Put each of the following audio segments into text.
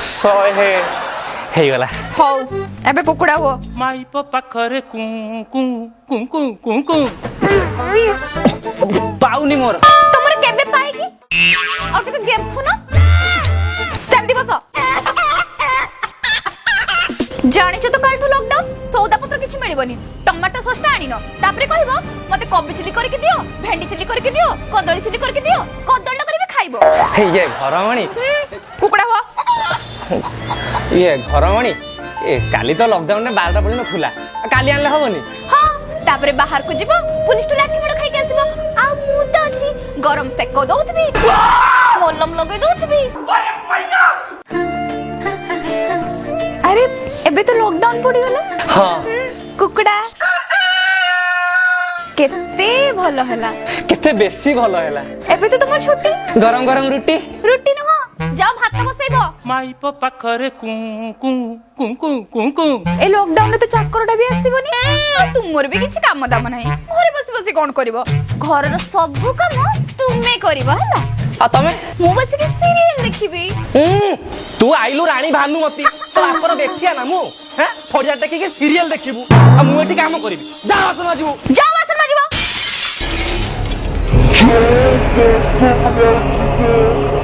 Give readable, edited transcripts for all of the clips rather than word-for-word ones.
ଶହେ ହେଇଗଲା। ହଉ ଏବେ କୁକୁଡ଼ା ହୁଅ। ମାଇପ ପାଖରେ କୁଁ କୁଁ କୁଁ କୁଁ କୁଁ କୁଁ ପାଉନି ମୋର। ତମର କେବେ ପାଇକି ଆଉ ଟିକେ ଗେମ୍ଫୁନ ସେମିତି ବସ। ଜାଣିଛ ତ କାଲଠୁ ଲକଡାଉନ ସଉଦା ପତ୍ର କିଛି ମିଳିବନି। ଟମାଟୋ ସସ୍ଟା ଆଣିନ ତାପରେ କହିବ ମତେ କୋବି ଚିଲି କରିକି ଦିଅ, ଭେଣ୍ଡି ଚିଲି କରିକି ଦିଅ, କଦଳୀ ଚିଲି କରିକି ଦିଅ। କଦଳୀଟା କରିବେ ଖାଇବ। ଇଏ ଘରମଣି କୁକୁଡ଼ା ହୁଅ। ଇଏ ଘରମଣି କାଲି ତ ଲକଡାଉନ ରେ 12ଟା ପର୍ଯ୍ୟନ୍ତ ଖୋଲା, କାଲି ଆଣିଲେ ହବନି? ହଁ ତାପରେ ବାହାରକୁ ଯିବ, ପୁଲିସ ଟୁ ଲାଠି ମାଡ଼ ଖାଇକି ଆସିବ। ଆଉ ମୁଁ ତ ଅଛି ଗରମ ସେକ ଦଉଥିବି, ମଲମ ଲଗେଇ ଦଉଥିବି। ଆରେ ଏବେ ତ ଲକଡାଉନ ପଡ଼ିଗଲା। ହଁ କୁକୁଡ଼ା କେତେ ଭଲ ହେଲା, କେତେ ବେଶୀ ଭଲ ହେଲା। ଏବେ ତ ତମର ଛୁଟି। ଗରମ ଗରମ ରୁଟି ରୁଟି ନୁହଁ, ଯାଅ ଭାତ ବସେଇବ। ମାଇପ ପାଖରେ କୁଁ କୁଁ କୁଁ କୁଁ କୁଁ କୁଁ ଏ ଲକଡାଉନ ରେ ତ ଚାକରଟା ବି ଆସିବନି। ଆଉ ତୁମର ବି କିଛି କାମ ଦାମ ନାହିଁ, ଘରେ ବସି ବସି କଣ କରିବ? ଘରର ସବୁ କାମ ତୁମେ କରିବ ହେଲା। ଆଉ ତମେ? ମୁଁ ବସିକି ସିରିଏଲ ଦେଖିବି। ତୁ ଆଇଲୁ ରାଣୀ ଭାନୁମତି, ତ ଆପର ଦେଖିଆ ନା ମୁଁ ଫଡ଼ିଆ ଟେକିକି ସିରିଏଲ ଦେଖିବୁ, ଆଉ ମୁଁ ଏଠି କାମ କରିବି। ଯା ବାସନ ମାଜିବୁ। ଯାଅ ବାସନ ମାଜିବ।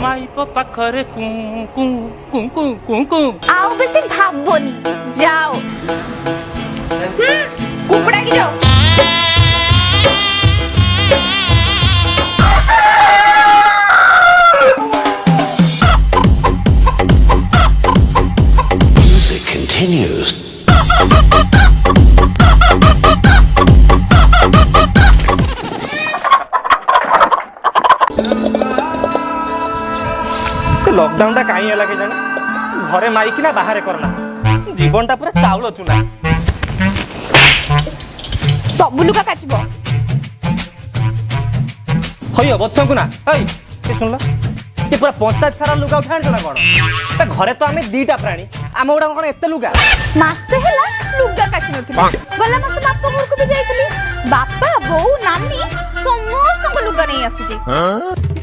ମାଇପ ପାଖରେ କୁଁ କୁଁ କୁଁ କୁଁ କୁଁ କୁଁ ଆଉ ବେଶୀ ଭାବନି, ଯାଅ। କୁକୁଡ଼ା କି ଯାଅ। Music continues. लॉकडाउन टा कहीं है के जाने घरे माइक ना बाहर करना जीवन टा पूरा चाउल चुना सब लुका काचिब। होइयो बच्चों को ना ए सुन लो ये पूरा पंचायत सारा लुगा उठा आनी ना कोन ते घरे तो हमें दीटा प्राणी आम उडा कोन एते लुगा मासे हेला लुगा काची नथिली। गला मासे बापा घर को भी जाइथिली, बापा बौ नानी समस्त को लुगा नहीं आसी जे।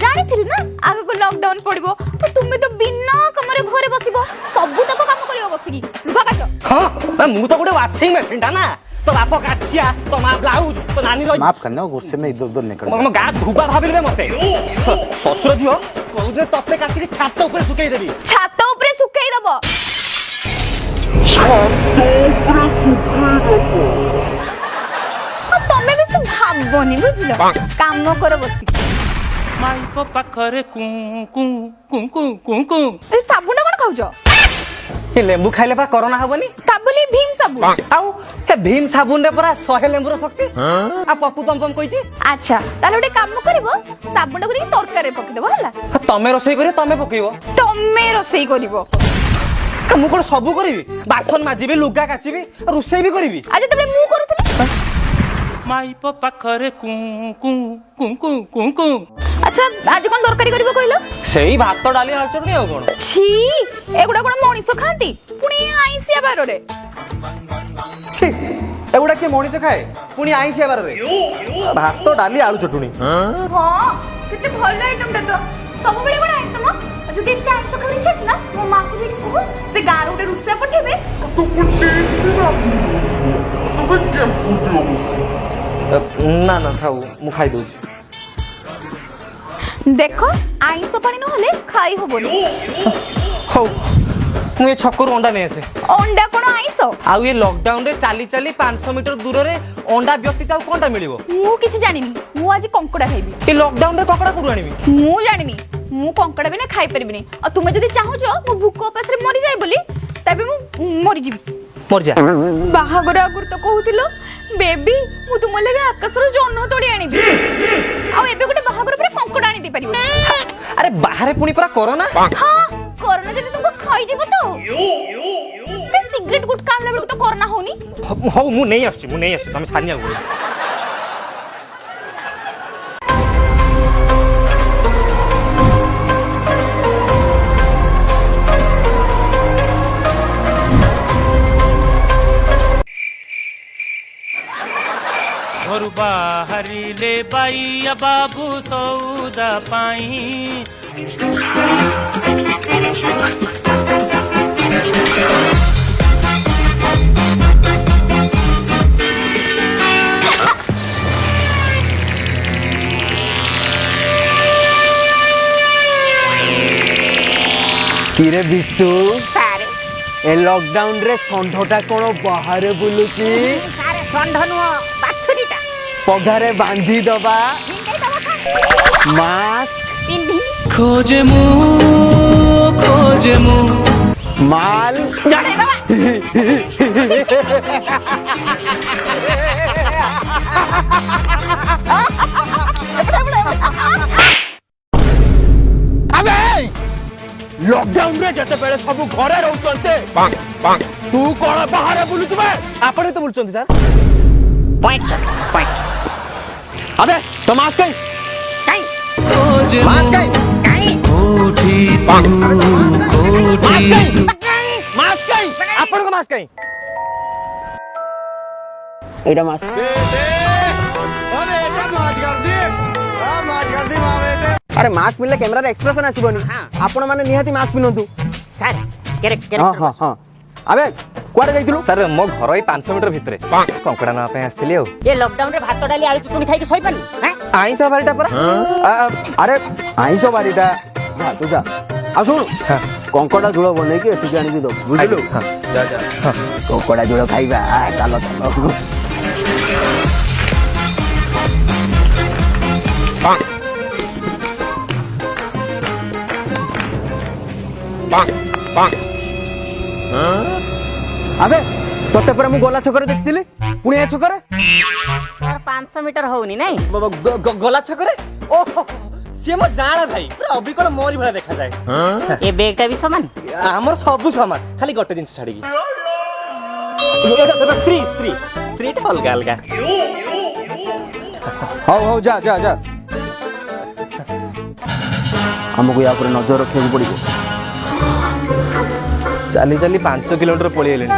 जानी थिली ना आगे को लॉकडाउन पड़िबो तो तुमे तो बिना कमरे घरे बसिबो, सब तक काम करियो बसिकी लुगा काचो। हां मु तो गोटे वाशिंग मशीन टा ना, तो बाप काचिया तो मां ब्लाउज तो नानी रो माफ करना गुस्से में इधर उधर निकल मो गा धुबा भाबिले मते ससुर जियो कहू तपे काटी छात ऊपर सुकाई देबी। छात ऊपर सुकाई दबो। तमे भी सब भाबनी बुझलो, काम करो बसिकी। माइप पाखरे कुं कुं कुं कुं कुं कुं ए साबुन कोन खाउजो? ए लेंबू खाइले पा कोरोना हबनी काबुली भीम साबुन। आउ ते भीम साबुन रे परा 100 लेंबूर शक्ति आ पप्पू पम पम कहिची। अच्छा ताले ओटे काम करिवो, साबुन को तरकारी पकि देबो हला। तमे रोसई करियो तमे पकइबो, तमे रोसई करिवो। मु कोन सबु करिवि, बासन माजिबि लुगा काचिबि रोसई भी करिवि। आज तबे मु करूथले। माइप पाखरे कुं कुं कुं कुं कुं कुं अच्छा आज कोन तरकारी करिवो कहिलो? सेही भात डाली आलू चटनी आ कोन। छी एगुडा कोन मनिस खांती पुणी आइसिया बारो रे। छी एगुडा के मनिस खाए पुणी आइसिया बार रे भात डाली आलू चटनी। हां केते भल आइटम ता तो सब बेले कोन आइस म जदि एते आइस खाइ छ ना मो मां को जे कहू से गार उटे रुसिया पठेबे। ना ना खाऊ मु खाई दउछ। देखो आइस पानी न होले खाई होबोनी। हौ मु ए छक्कर अंडा नै आसे। अंडा कोन आइस? आउ ये लॉकडाउन रे चाली चाली 500 मीटर दूर रे अंडा व्यक्ति ता कोनटा मिलिबो? मु किछि जानिनी, मु आज कंकड़ा खाइबी। ए लॉकडाउन रे ककड़ा कुडु आनिबी? मु जानिनी, मु कंकड़ा बिना खाई परबिनी। आ तुमे जदि चाहू छ मु भूख उपास रे मरि जाय बोली तबे मु मरि जिबी। मर जा। बाहागर आगुर तो कहूतिलो बेबी मु तुम लगे आकाश रो जन्न तोड़ी आनिबी। आ एबे गोटे बाहागर पर कंकड़ा आनी दे परिबो। अरे बाहर पुणी पूरा कोरोना। हां कोरोना जदि तुमको खाई जिवो तो सिगरेट गुटखा आनला बेलको तो कोरोना होनी। हौ मु नहीं आछी तमे छानिया बोल। घर बाहरिले बाइया बाबू सौदा पाई কিরে বিশু ସାରେ ଏ ଲକଡାଉନ ରେ ଷଣ୍ଢଟା କଣ ବାହାରେ ବୁଲୁଛି ସାରେ ଷଣ୍ଢ ନୁହଁ ବାଛୁରୀଟା ପଘାରେ ବାନ୍ଧି ଦବା ଛିଣ୍ଡେଇ ଦବ ସାରେ ମାସ୍କ ପିନ୍ଧିନି ମାଲ ଜଣେଇ ଦବା ଆବେ ଲକଡାଉନ ରେ ଯେତେବେଳେ ସବୁ ଘରେ ରହୁଛନ୍ତି ତୁ କଣ ବାହାରେ ବୁଲୁଛୁ ବେ ଆପଣ ତ ବୁଲୁଛନ୍ତି ସାର୍ ପଏଣ୍ଟ ସାର୍ ପଏଣ୍ଟ ଆବେ ତ ମାସ୍କ କାଇଁ କାଇଁ ମାସ୍କ କାଇଁ କାଇଁ ମାସ୍କ କାଇଁ ଆପଣଙ୍କ ମାସ୍କ କାଇଁ ଏଇଟା ମାସ୍କ আরে মাস্ক পিনলে ক্যামেরার এক্সপ্রেশন আসিবনি আপন মানে নিহাতি মাস্ক পিনন্তু ସାର୍ হ্যাঁ କ୍ୟାରେକ୍ଟର হ্যাঁ হ্যাঁ আবে କୁଆଡେ ଯାଇଥିଲୁ ସାର୍ ମୋ ଘର ଏଇ 500 ମିଟର ଭିତରେ କଙ୍କଡ଼ା ନେବା ପାଇଁ ଆସିଥିଲି ଆଉ ଏ ଲକଡାଉନରେ ଭାତ ଡାଲି ଆଳୁ ଚଟଣି ଖାଇକି ଶୋଇପାରୁନି ହାଁ ଆଇଁଷ ବାରିଟା ପରା আরে আইଁଷ ବାରିଟା যা ତୁ ଯା ଆଉ ଶୁଣୁ କଙ୍କଡା ଝୋଳ ବନେଇକି ଏଠିକି ଆଣିକି ଦବୁ ବୁଝିଲୁ କଙ୍କଡା ଝୋଳ ଖାଇବା ଚାଲ ଚାଲ আবে তোতে পরে মু গলা ছকরে দেখଥିଲି পুଣି ଏ ଛକରେ ତୋର 500 ମିଟର ହଉନି ନାଇଁ ଗଲା ଛକରେ ଓହୋ ସିଏ ମୋ ଜାଳ ଭାଇ ପୁରା ଅବିକଳ ମୋରି ଭଳିଆ ଦେଖାଯାଏ ଏ ବେଗଟା ବି ସମାନ ଆମର ସବୁ ସମାନ ଖାଲି ଗୋଟେ ଜିନିଷ ଛାଡିକି ସ୍ତ୍ରୀ ସ୍ତ୍ରୀ ସ୍ତ୍ରୀଟା ଅଲଗା ଅଲଗା ହଉ ହଉ ଯା ଯା ଯା ଆମକୁ ୟା ଉପରେ ନଜର ରଖିବାକୁ ପଡିବ ଚାଲି ଚାଲି 5 କିଲୋମିଟର ପଳେଇଲେଣି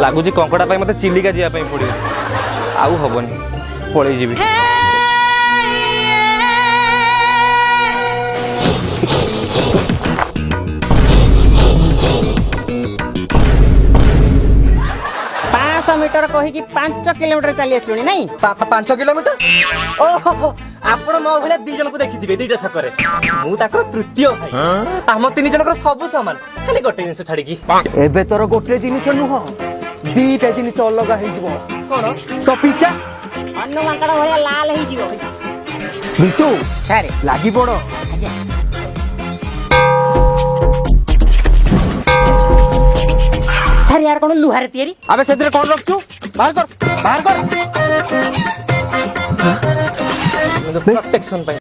ଲାଗୁଛି କଙ୍କଡ଼ା ପାଇଁ ମତେ ଚିଲିକା ଯିବା ପାଇଁ ପଡ଼ିବ ଆଉ ହବନି ପଳେଇ ଯିବି ମିଟର କହିକି 5 କିଲୋମିଟର ଚାଲି ଆସିଲୁଣି ନାଇଁ 5 କିଲୋମିଟର ଓହୋ ଆପଣ ମୋ ଭଳିଆ 2 ଜଣଙ୍କୁ ଦେଖିଥିବେ 2ଟା ଛକରେ ମୁଁ ତାଙ୍କର ତୃତୀୟ ଭାଇ ଆମ 3 ଜଣଙ୍କର ସବୁ ସମାନ ଖାଲି ଗୋଟେ ଜିନିଷ ଛାଡିକି ଏବେ ତୋର ଗୋଟେ ଜିନିଷ ନୁହଁ ଦିଟା ଜିନିଷ ଅଲଗା ହେଇଯିବ କଣ ତ ପିଚା ଅନ୍ୟ ମାଙ୍କଡ ଭଳିଆ ଲାଲ ହେଇଯିବ ବିଶୁ ସାରେ ଲାଗି ପଡ ଆଜ୍ଞା ସାର୍ यार କଣ ଲୁହାରେ ତିଆରି ଆବେ ସେଥିରେ କଣ ରଖଛୁ ବାହାର କର ପ୍ରୋଟେକ୍ସନ ପାଇଁ